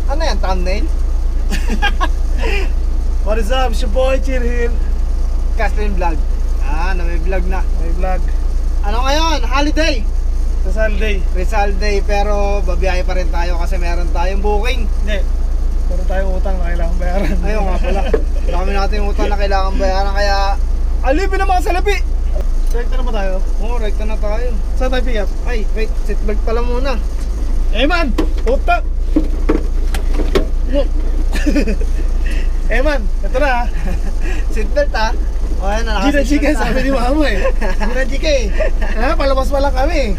Ano yan, thumbnail? What is up? It's your boy, Chirhil. Castlin Vlog. Na may vlog na. May vlog. Ano ngayon? Holiday! Rizal Day. Rizal Day, pero babiyahe pa rin tayo kasi meron tayong booking. Hindi. Meron tayong utang na kailangan bayaran. Ayun nga pala. Dami natin utang na kailangan bayaran, kaya alipin na mga salapi! Rekta na ba tayo? Oo, rekta na tayo. Saan tayo pick up? Ay, wait, seatbelt pala muna. Man! Utang! Man, ito na ha. Seatbelt ha? O yan na, Gina Chika, sabi ni mama eh. Gina Chika eh. Ha, palabas pa lang kami.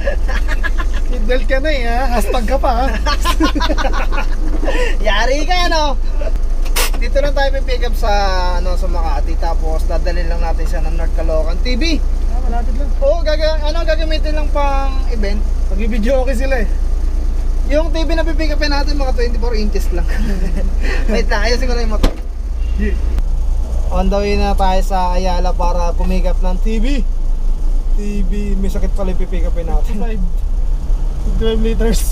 Seatbelt ka na eh ha. Hashtag ka pa ha. Yari ka no? Dito lang tayo pick up sa sa Makati, tapos dadalhin lang natin siya ng North Caloocan TV. Malapit lang. Oo, gagamitin lang pang event. Pag-video okay sila eh. Yung TV na pipick upin natin mga 24 inches lang. Wait lang, ayusin ko na yung motor. Yeah. On the way na tayo sa Ayala para pumick up ng TV. May sakit pala yung pipick upin natin. 25 liters.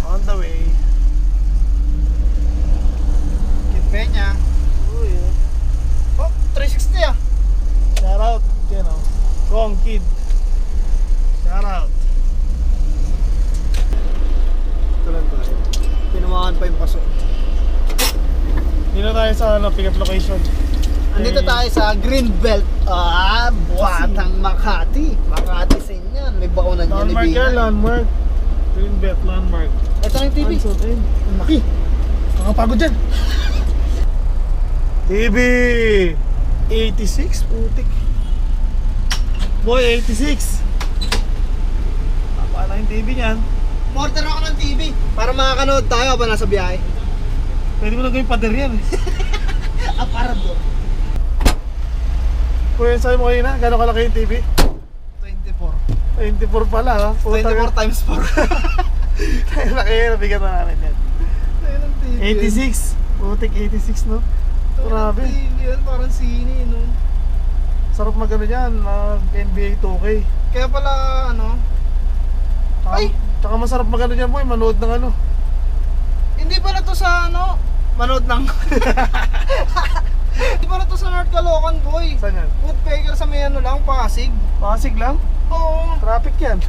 On the way. Kid Peña. Oh, 360 ah. Shout out, you know. Kong Kid. Shout out. Ito lang tayo. Tinumakan pa yung paso. Dito tayo sa pick up location. Andito tayo sa Greenbelt. Batang Makati. Makati sa inyan. May baunan niya ni Landmark yan, Bina. landmark. Greenbelt, landmark. Ito na yung TV. Ang laki. Nakapagod dyan. TV 86, putik. Boy, 86. Napaka yung TV niyan. Order ako ng TV para makakanood tayo habang nasa biyahe. Pwede mo na gawing pader yan eh. Aparador. Kuya, sabi mo kanina, gano'ng kalaki yung TV? 24. 24 pala ha. 24 times 4. Tayo laki yun, nabigat na namin yan. 86. Putik 86 no? Grabe. TV yan, parang sine no. Sarap mag-ano dyan, mag-NBA 2K. Kaya pala Ay! Tsaka masarap mag-ano dyan boy, manood ng ano. hindi pala to sa manood ng hindi pala to sa North Caloocan boy. Saan yan? Woodpecker sa may lang, Pasig. Pasig lang? Oo. Traffic yan.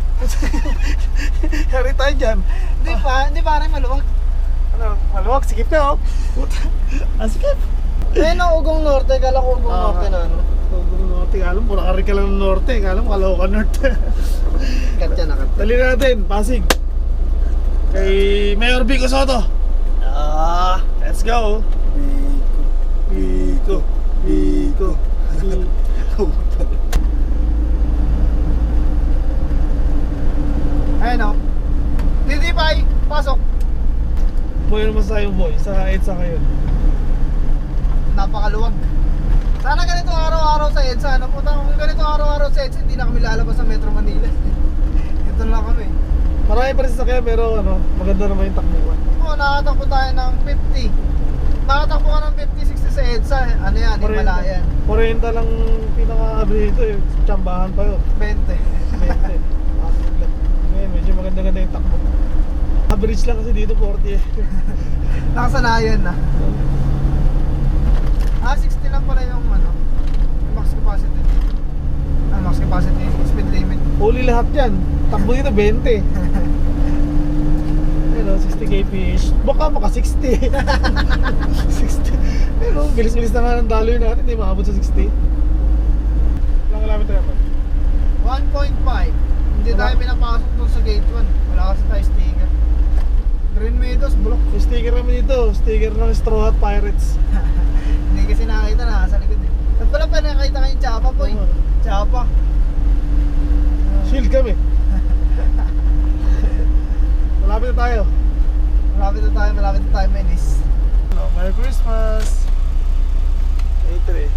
Hari tayo dyan. Hindi pa rin maluwag. Ano, maluwag, sikip na oh. Sikip. Ugong Norte, kala ko Ugong Norte na Ugong Norte, alam mo, nakari ka lang ng Norte, alam mo, Caloocan Norte. Kat yan, nakat. Dali natin, Pasig. Kay Mayor Vico Soto. Let's go. Vico. Ayun o. Titipay, pasok. Boy, ano masasabi mo boy? Sa EDSA kayo. Napakaluwag. Sana ganito araw-araw sa EDSA. Kung ganito araw-araw sa EDSA, hindi na kami lalabas sa Metro Manila. Ito lang kami. Marami pa rin sasakyan pero maganda naman yung takbuhan. Oo, nakatakbo tayo ng 50. Nakatakbo ka ng 50, 60 sa EDSA. Ano yan, Himalayan. 40 lang pinaka-average dito eh. Tsambahan pa yun. 20. 20. Ngayon, medyo maganda-ganda yung takbo. Average lang kasi dito 40 eh. Nakasanayan na. 60 lang pala yung max capacity. Max capacity, speed limit. Uli lahat yan. Takbo dito 20. Ayun 60 kph. Baka maka 60. 60. Ayun bilis-bilis na nga ng daloy natin. Hindi maabot sa 60. Ilang kilometer yan ba? 1.5. Hindi tayo pinapasok dun sa gate 1. Wala kasi tayo sticker. Green Meadows, block. Yung sticker naman dito. Sticker ng Straw Hat Pirates. Hindi kasi nakakita na sa likod eh. At pala pa nakakita kayo yung Chapa boy. Chapa. Shield kami. Malapit na tayo. Malapit na tayo, Menis. Merry Christmas. 83.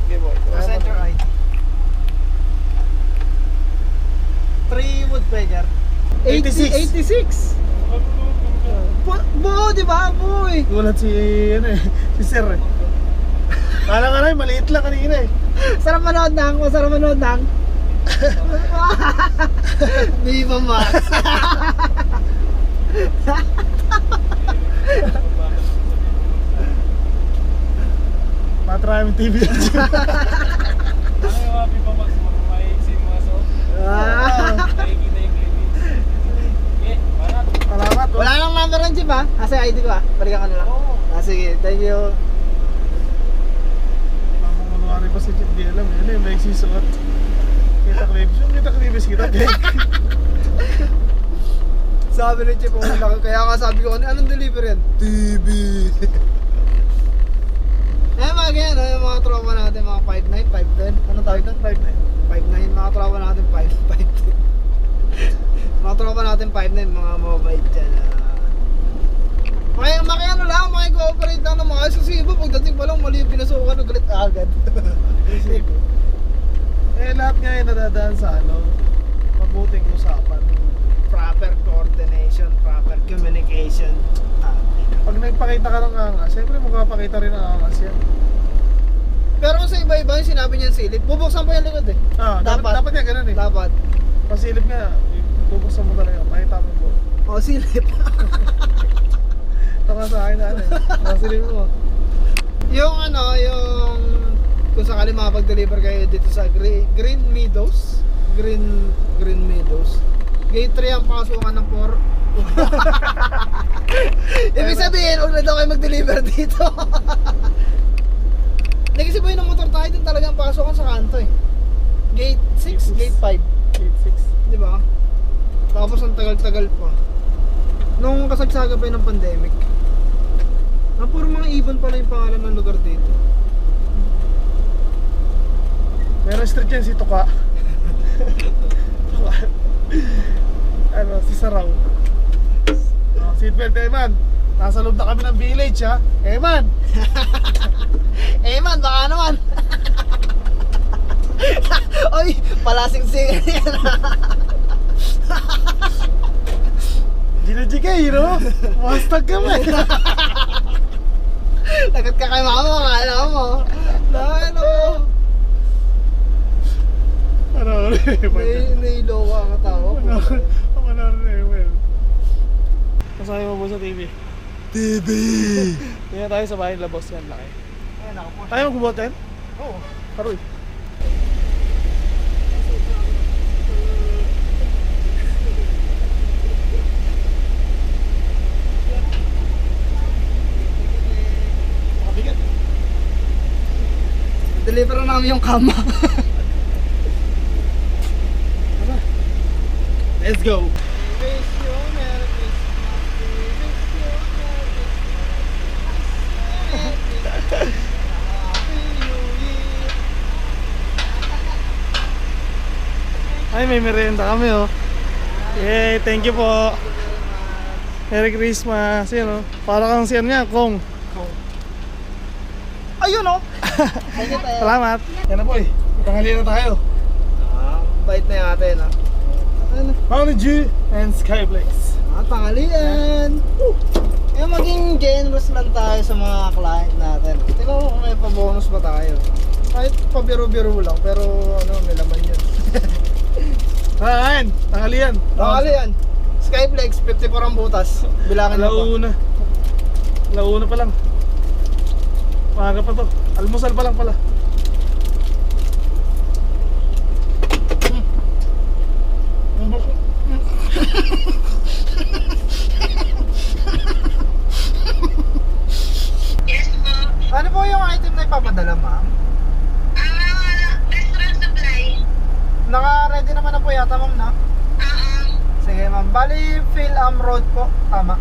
Okay boy. Present your ID. 3 Woodpecker. 86. Bo, di ba boy? Gulat si Sir eh. Kala nga maliit lang kanina eh. Masarap manood ng. Viva Max. Matrami TV. Ano yung mga Viva Max mo? May simaso? Naiki na yung cleavage. Okay, parat. Salamat. Wala nang number ng jeep ha? Kasi ID ko ha? Balikan ka na lang. Oo. Sige, thank you. Ang kunwari pa si Chip, di alam. Yun yung may sisuot. Kita klibis kita. Sabi ni Chip, kaya nga sabi ko, anong delivery yan? TV. Mga ganyan, yung mga tropa natin, mga 5'9", 5'10". Anong tawag doon? 5'9", mga tropa natin, 5'10". Mga tropa natin, 5'9", mga mobile dyan. Makiano lang, makikooperate lang ng mga susibo. Pagdating pa lang, mali yung pinasukan, galit agad. Lahat nga yung nadadaan sa mabuting usapan. Proper coordination, proper communication. Pag nagpakita ka ng angas, siyempre magpapakita rin ang angas yan. Pero kung sa iba-iba yung sinabi niyan silip, bubuksan pa yung likod eh. Dapat nga ganun eh. Dapat. Pasilip nga, bubuksan mo talaga, makita mo po. O, silip. Taka sa akin na pasilip mo. Yung kung sakali makapag-deliver kayo dito sa Green Meadows. Green Meadows. Gate 3 ang pasukan ng 4. Ibig sabihin, huwag na daw kayo mag-deliver dito. Hindi kasi boy, ng motor tayo din talagang pasukan sa kanto eh. Gate 6, Gate 5. Gate 6. Di ba? Tapos ang tagal-tagal pa. Nung kasagsaga pa yun ng pandemic. Puro mga ibon pala yung pangalan ng lugar dito. Meron street yan si Tuka. Si Saraw. Seatbelt, Eman. Nasa loob na kami ng village ha. Eman! Man, baka naman. Oy, palasing-sing yan. Ginajigay, no? Mastag kami. Lagat ka kay mama, kala mo. Nailoka ka tao. Kasama mo sa TV. TV! Tingnan tayo sa bahay labos yan, laki. Ayan, ako po. Tayo magbubutin? Oo. Karoy. Makabigat. Deliver na namin yung kama. Let's go! Ay, may merienda kami oh. Yay, thank you po. Merry Christmas. Yan oh. Para kang siyan niya, Kong. Ayun o! Salamat. Yan na po eh. Tanghali na tayo. Bait na yung ate na. Mountain Dew and Skyflex. Tangalian! Maging generous lang tayo sa mga client natin. Tingnan mo kung may pa-bonus ba tayo. Kahit pabiro-biro lang, pero may laman yun. Kain! Tanghalian. Tangalian! Skyflex, 54 ang butas. Bilangin mo pa. Launa pa lang. Maaga pa to. Almusal pa lang pala. Ano po yung item na ipapadala, ma'am? Restaurant supply. Naka-ready naman na po yata, ma'am, na? Sige, ma'am. Bali, Phil Road po. Tama.